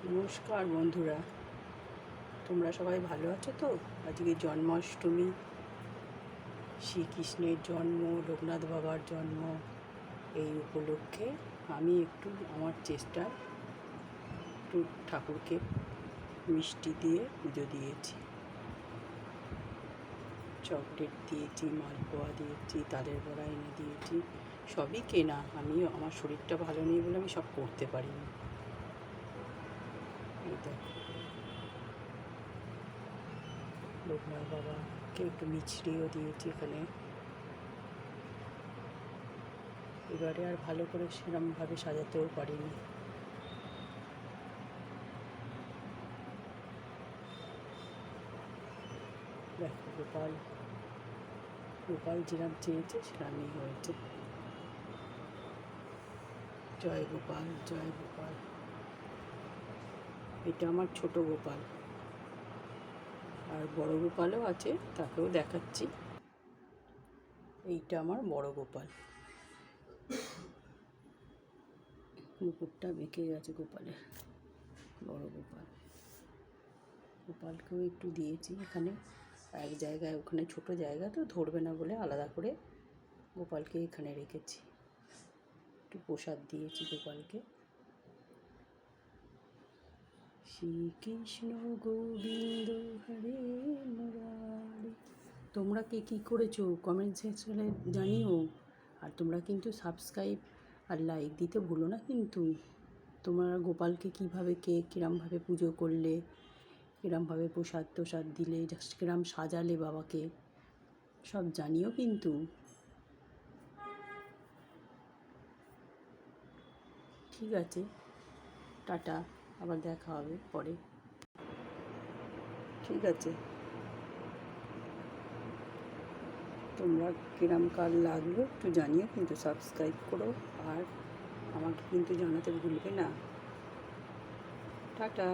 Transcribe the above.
নমস্কার বন্ধুরা, তোমরা সবাই ভালো আছো তো? আজকে জন্মাষ্টমী, শ্রীকৃষ্ণের জন্ম, লোকনাথ বাবার জন্ম। এই উপলক্ষে আমি একটু আমার চেষ্টায় একটু ঠাকুরকে মিষ্টি দিয়ে পুজো দিয়েছি। চকলেট দিয়েছি, মালপোয়া দিয়েছি, তালের বড়া এনে দিয়েছি। সবই কেনা, আমার শরীরটা ভালো নেই বলে আমি সব করতে পারিনি। এই দেখো, লোকনাথ বাবাকে একটু মিছরিও দিয়েছি এখানে। এবারে আর ভালো করে সেরকমভাবে সাজাতেও পারিনি। দেখো, গোপাল যেরকম চেয়েছে সেরকমই হয়েছে। জয় গোপাল, জয় গোপাল। এটা আমার ছোট গোপাল, আর বড় গোপালও আছে, তাকেও দেখাচ্ছি। এইটা আমার বড় গোপাল। মুকুটটা বেঁকে গেছে গোপালের। বড় গোপালকেও একটু দিয়েছি এখানে এক জায়গায়, ওখানে ছোট জায়গা তো ধরবে না বলে আলাদা করে গোপালকে এখানে রেখেছি। একটু প্রসাদ দিয়েছি গোপালকে। শ্রীকৃষ্ণ গোবিন্দ হরে মুরারি। তোমরা কে কী করেছো কমেন্ট সেকশনে জানিও। আর তোমরা কিন্তু সাবস্ক্রাইব আর লাইক দিতে ভুলো না কিন্তু। তোমরা গোপালকে কীভাবে কিরমভাবে পুজো করলে, কিরমভাবে প্রসাদ দিলে, জাস্ট কিরম সাজালে বাবাকে, সব জানিও কিন্তু। ঠিক আছে, টাটা, আবার দেখা হবে পরে। ঠিক আছে, তোমরা কিরম কাল লাগলো একটু জানিও কিন্তু, সাবস্ক্রাইব করো আর আমাকে কিন্তু জানাতে ভুলবে না। টাটা।